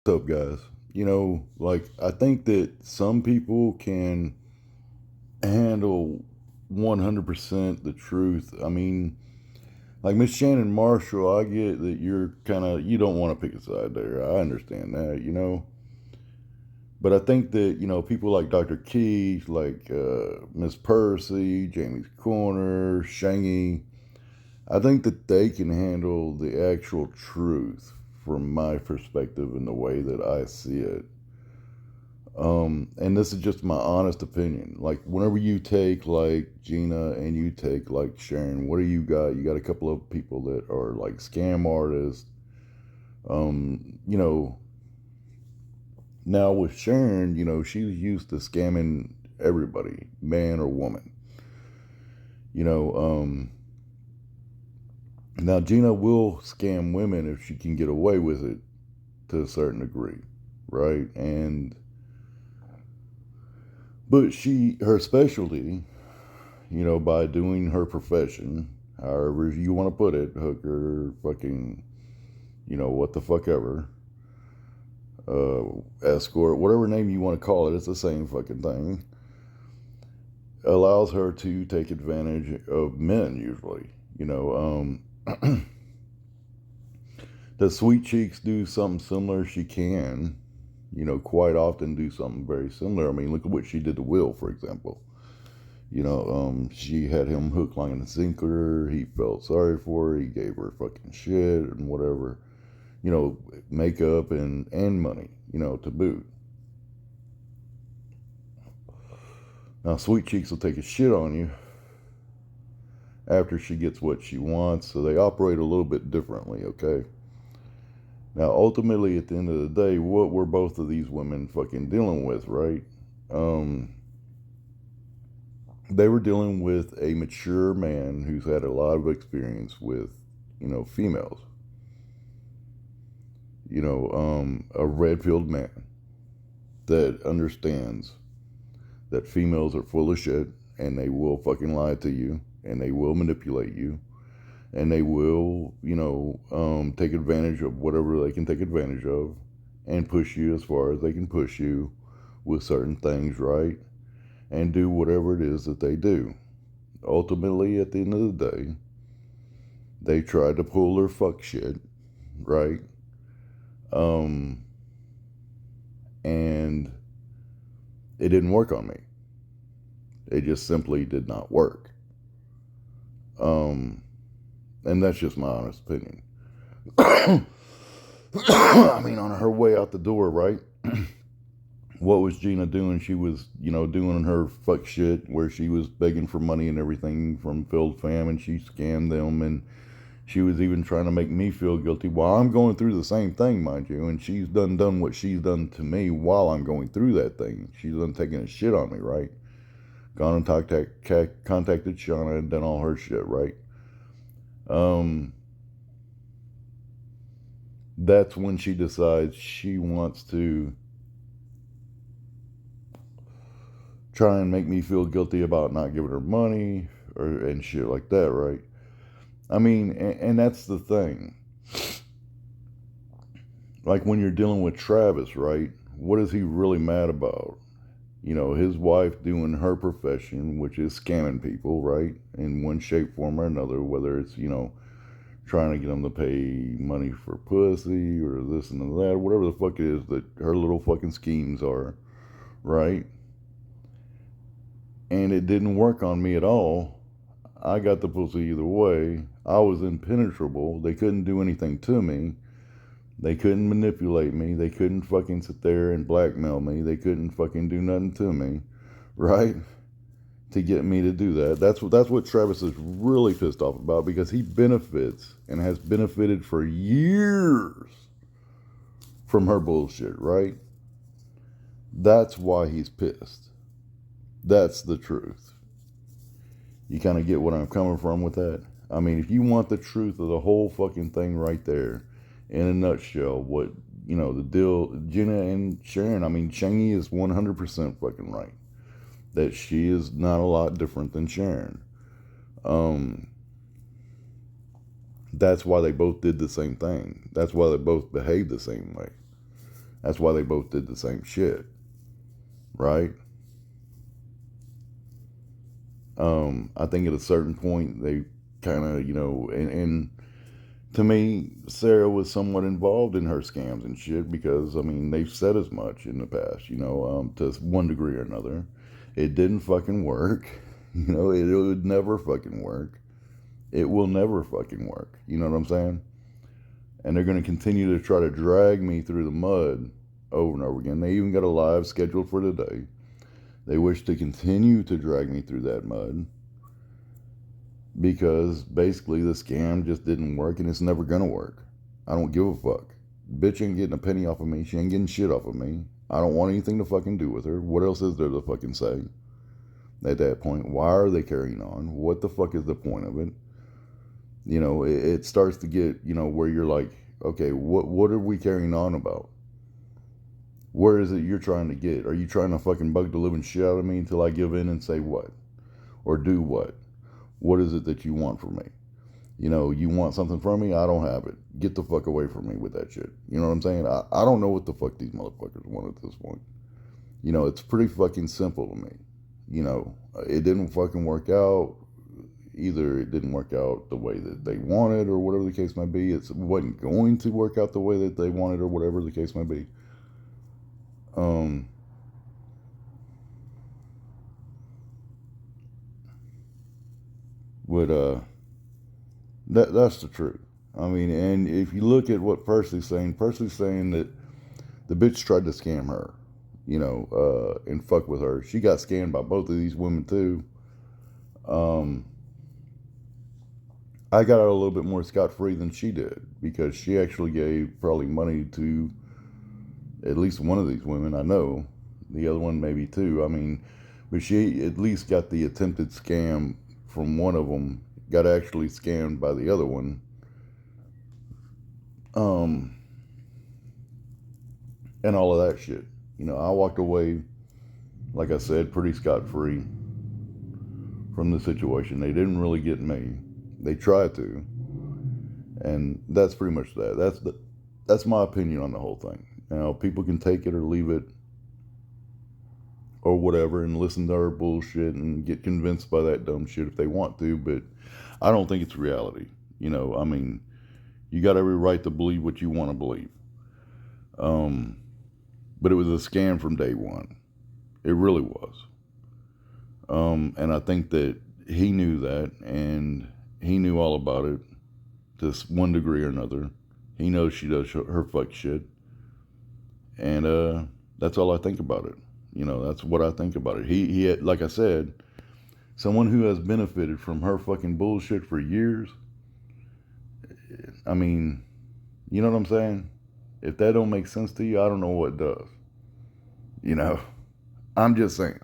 What's up, guys? Like, I think that some people can handle 100% the truth. I mean, like Miss Shannon Marshall, I get that you don't want to pick a side there. I understand that. But I think that, people like Dr. Keith, like Miss Percy, Jamie's Corner, Shangi, I think that they can handle the actual truth from my perspective and the way that I see it. And this is just my honest opinion. Like, whenever you take like Gina and you take like Sharon, what do you got? You got a couple of people that are like scam artists. You know, now with Sharon, she's used to scamming everybody, man or woman. You know, now Gina will scam women if she can get away with it to a certain degree, right? But her specialty, by doing her profession, however you want to put it, hooker, fucking, what the fuck ever, uh, escort, whatever name you want to call it, it's the same fucking thing, allows her to take advantage of men usually. Does Sweet Cheeks do something similar? She can, quite often do something very similar. I mean, look at what she did to Will, for example. She had him hook, line, and sinker. He felt sorry for her. He gave her fucking shit and whatever. Makeup and money. To boot. Now, Sweet Cheeks will take a shit on you after she gets what she wants. So they operate a little bit differently. Okay. Now, ultimately, at the end of the day, what were both of these women fucking dealing with, right? Um, they were dealing with a mature man who's had a lot of experience with, females. A red-pilled man that understands that females are full of shit and they will fucking lie to you and they will manipulate you and they will, take advantage of whatever they can take advantage of and push you as far as they can push you with certain things, right? And do whatever it is that they do. Ultimately, at the end of the day, they tried to pull their fuck shit, right? Um, and it didn't work on me. It just simply did not work. Um, and that's just my honest opinion. I mean, on her way out the door, right? What was Gina doing? She was, doing her fuck shit where she was begging for money and everything from Phil Fam, and she scammed them, and she was even trying to make me feel guilty while I'm going through the same thing, mind you. And she's done what she's done to me while I'm going through that thing. She's done taking a shit on me, right? Gone and contacted Shauna and done all her shit, right? Um, that's when she decides she wants to try and make me feel guilty about not giving her money and shit like that, right? I mean, and that's the thing. Like when you're dealing with Travis, right? What is he really mad about? His wife doing her profession, which is scamming people, right? In one shape, form, or another, whether it's, trying to get them to pay money for pussy or this and that, whatever the fuck it is that her little fucking schemes are, right? And it didn't work on me at all. I got the pussy either way. I was impenetrable. They couldn't do anything to me. They couldn't manipulate me. They couldn't fucking sit there and blackmail me. They couldn't fucking do nothing to me, right? To get me to do that. That's what Travis is really pissed off about because he benefits and has benefited for years from her bullshit, right? That's why he's pissed. That's the truth. You kind of get what I'm coming from with that? I mean, if you want the truth of the whole fucking thing right there, in a nutshell, what, the deal, Jenna and Sharon, I mean, Shangi is 100% fucking right. That she is not a lot different than Sharon. Um, that's why they both did the same thing. That's why they both behaved the same way. That's why they both did the same shit, right? I think at a certain point they kind of, and to me, Sarah was somewhat involved in her scams and shit because, I mean, they've said as much in the past, to one degree or another. It didn't fucking work. It would never fucking work. It will never fucking work. You know what I'm saying? And they're going to continue to try to drag me through the mud over and over again. They even got a live scheduled for today. They wish to continue to drag me through that mud because basically the scam just didn't work and it's never going to work. I don't give a fuck. Bitch ain't getting a penny off of me. She ain't getting shit off of me. I don't want anything to fucking do with her. What else is there to fucking say at that point? Why are they carrying on? What the fuck is the point of it? It starts to get, where you're like, okay, what are we carrying on about? Where is it you're trying to get? Are you trying to fucking bug the living shit out of me until I give in and say what? Or do what? What is it that you want from me? You want something from me? I don't have it. Get the fuck away from me with that shit. You know what I'm saying? I don't know what the fuck these motherfuckers want at this point. It's pretty fucking simple to me. It didn't fucking work out. Either it didn't work out the way that they wanted or whatever the case might be. It wasn't going to work out the way that they wanted or whatever the case might be. But that's the truth. I mean, and if you look at what Percy's saying that the bitch tried to scam her, and fuck with her. She got scammed by both of these women too. I got out a little bit more scot-free than she did because she actually gave probably money to at least one of these women. I know the other one maybe two. I mean, but she at least got the attempted scam from one of them, got actually scammed by the other one. And all of that shit. I walked away, like I said, pretty scot-free from the situation. They didn't really get me. They tried to. And that's pretty much that. That's my opinion on the whole thing. People can take it or leave it or whatever and listen to our bullshit and get convinced by that dumb shit if they want to, but I don't think it's reality. I mean, you got every right to believe what you want to believe. But it was a scam from day one. It really was. And I think that he knew that, and he knew all about it to one degree or another. He knows she does her fuck shit. And that's all I think about it. That's what I think about it. He had, like I said, someone who has benefited from her fucking bullshit for years. I mean, you know what I'm saying? If that don't make sense to you, I don't know what does. I'm just saying.